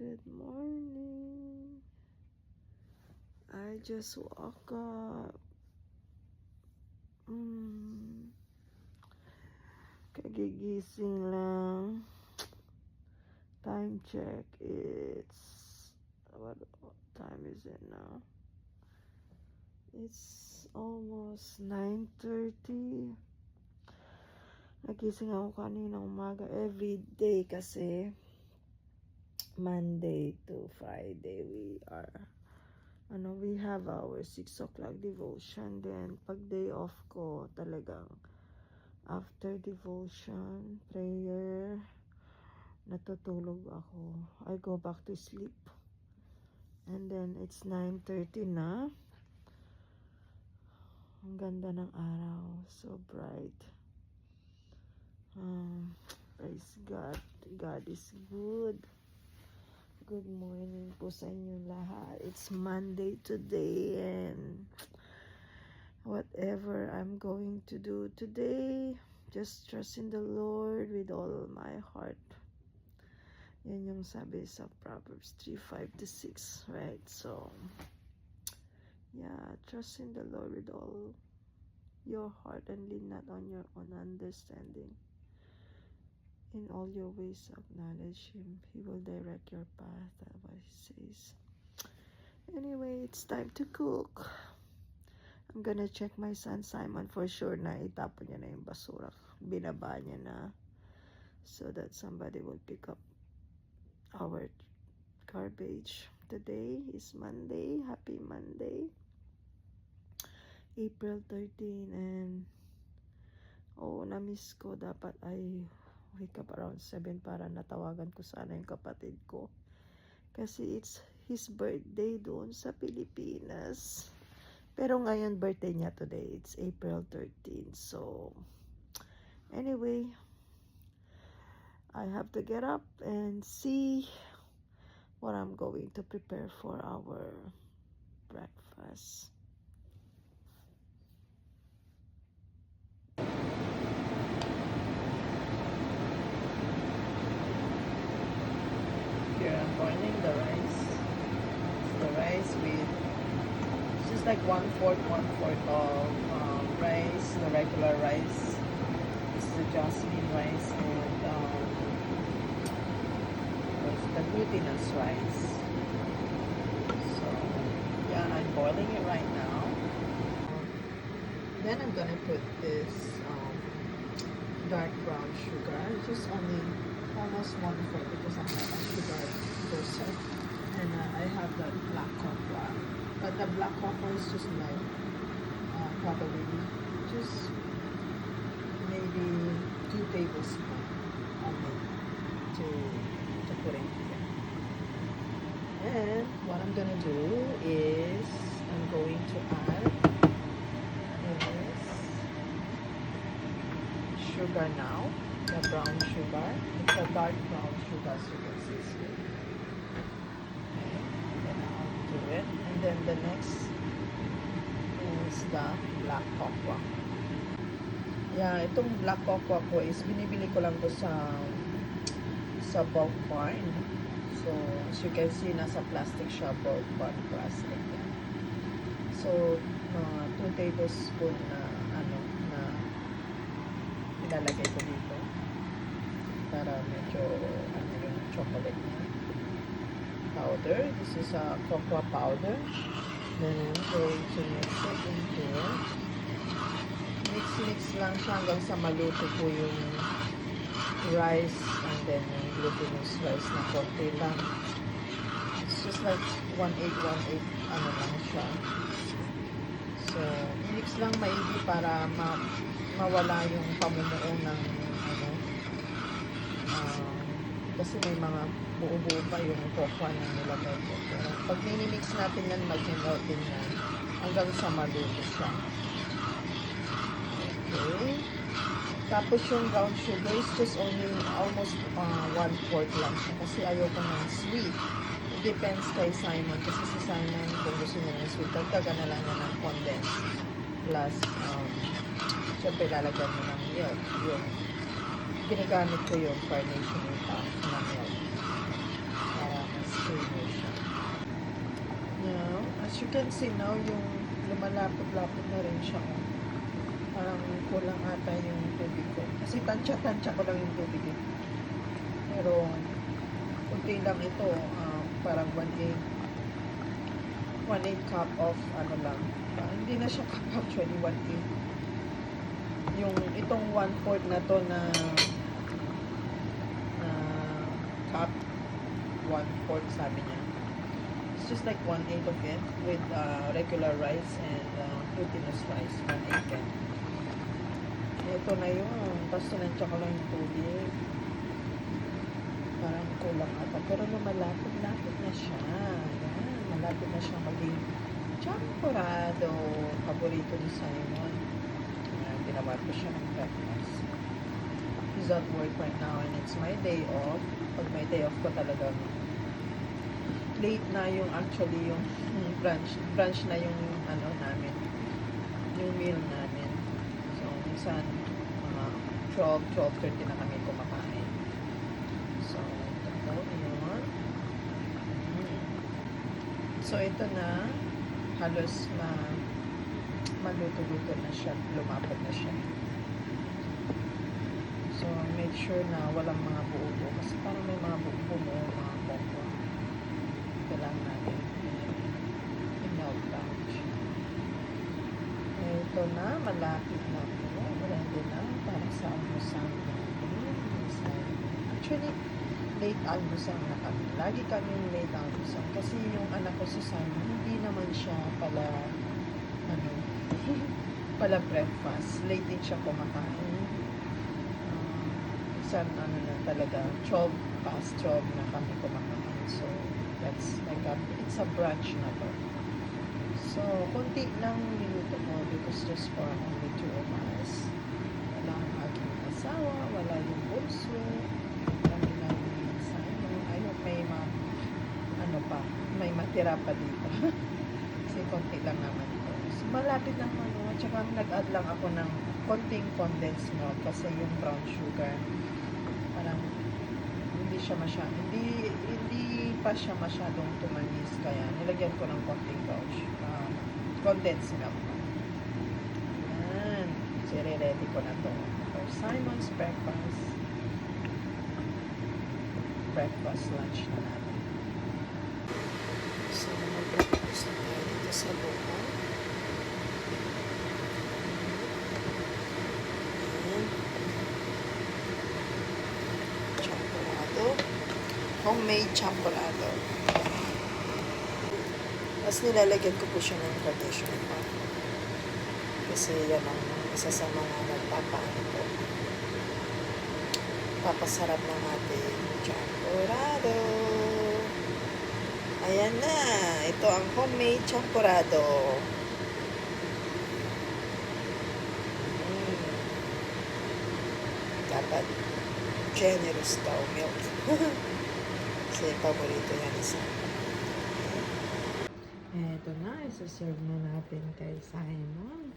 Good morning. I just woke up. Kagigising lang. Time check. It's what time is it now? It's almost 9:30. Nagising ako kanina umaga. Every day kasi Monday to Friday we have our 6 o'clock devotion. Then pag day off ko talagang after devotion, prayer, natutulog ako. I go back to sleep. And then it's 9:30 na. Ang ganda ng araw. So bright. Praise God. God is good. Good morning po sa inyo lahat. It's Monday today and whatever I'm going to do today, just trust in the Lord with all my heart. Yan yung sabi sa Proverbs 3:5-6, right? So, yeah, trust in the Lord with all your heart and lean not on your own understanding. In all your ways acknowledge Him. He will direct your path. That's what He says. Anyway, it's time to cook. I'm gonna check my son Simon for sure na itapon niya na yung basura. Binaba niya na. So that somebody will pick up our garbage. Today is Monday. Happy Monday. April 13 and na-miss ko. Dapat ay wake up around 7 para natawagan ko sana yung kapatid ko. Kasi it's his birthday doon sa Pilipinas. Pero ngayon birthday niya today. It's April 13. So, anyway, I have to get up and see what I'm going to prepare for our breakfast. Here I'm boiling the rice. It's the rice with just like 1/4 of rice, the regular rice. It's the jasmine rice and the glutinous rice. So yeah, I'm boiling it right now. Then I'm gonna put this dark brown sugar, just only almost 1/4 because I'm not a sugar person. And I have the black cocoa, but the black cocoa is just like probably just maybe 2 tablespoons only to put in here. And what I'm gonna do is I'm going to add this sugar now, the brown sugar. It's a dark brown sugar, so you can see here. Then I'll do it. And then the next is the black cocoa. Yeah, itong black cocoa ko is binibili ko lang to sa bulk barn. So, as you can see, nasa plastic siya, bulk barn plastic. So, 2 tablespoons na ilalagay ko dito para medyo yung chocolate niya. Powder. This is a cocoa powder. Then I'm going to mix it in here. Mix lang siya hanggang sa maluto po yung rice and then yung glutinous rice na konti lang. It's just like 1/8 lang siya. So, mix lang maigi para mawala yung pamumuo ng kasi may mga buo-buo pa yung cocoa na nilagay ko. Pero pag minimix natin yan, mag-melt din yan hanggang sa maluto siya. Okay. Tapos yung brown sugar is just only almost 1/4 lang siya kasi ayoko ng sweet. It depends kay Simon kasi si Simon kung gusto niya ng sweet, dagdagan na lang niya ng condensed plus syempre lalagyan mo ng milk. Yung ginagamit ko yung carnation na milk para mas sugar siya. Now, as you can see now, yung lumalapot-lapot na rin siya. Oh. Parang kulang ata yung tubig ko. Kasi tansya-tansya ko lang yung tubig eh. Pero, kunti lang ito. Parang 1/8 cup of ano lang. Hindi na siya cup actually, 1/8. Yung itong 1/4 na to na cup, 1/4 sabi niya. It's just like 1/8 of it with regular rice and glutinous rice, 1/8 din. Ito na yun. Tapos tinansya ko lang yung tubig. Parang kulang ata. Pero lumalapit-lapit na siya. Yan. Malapit na siya maging champurado. Paborito ni Simon. Ginawa ko siya ng breakfast. He's at work right now and it's my day off. Pag may day off ko talagang late na yung actually yung brunch na yung ano namin. Yung meal namin. So, minsan mga 12:30 na kami kumakain. So, ito yun. So, ito na halos maluto-luto na siya, lumapot na siya. So, make sure na walang mga buo-buo. Kasi parang may mga buo-buo, mga pompo. Kailangan natin i-melt down siya. Ito na, malapit na po. Ready na, para sa almusang natin. Actually, late almusang na kami. Lagi kami late almusang. Kasi yung anak ko si Simon, hindi naman siya pala pala breakfast. Late din siya kumakain. Isang ano na talaga, 12 past 12 na kami kumakain. So, that's like it's a brunch na to. So, konti lang niluto ko because just for only 2 of us. Wala ang aking asawa, wala yung bunso, kami lang ni Simon. I hope may may matira pa dito. Kasi konti lang naman ito. So, malapit lang ano. Tsaka nag-add lang ako ng konting condensed milk kasi yung brown sugar parang hindi pa siya masyadong tumanis kaya nilagyan ko ng konting condensed milk. Yan. So, ready ko na to for Simon's breakfast lunch na natin. So, mag-breakfast na tayo dito sa buko. Homemade champurrado. Tapos nilalagyan ko po siya ng traditional pa. Kasi yan ang isa sa mga nagpapaano po. Papasarap ng ating champurrado. Ayan na. Ito ang homemade champurrado. Dapat generous daw milk. Kasi paborito yan isa. Eto na, isa-serve na natin kay Simon.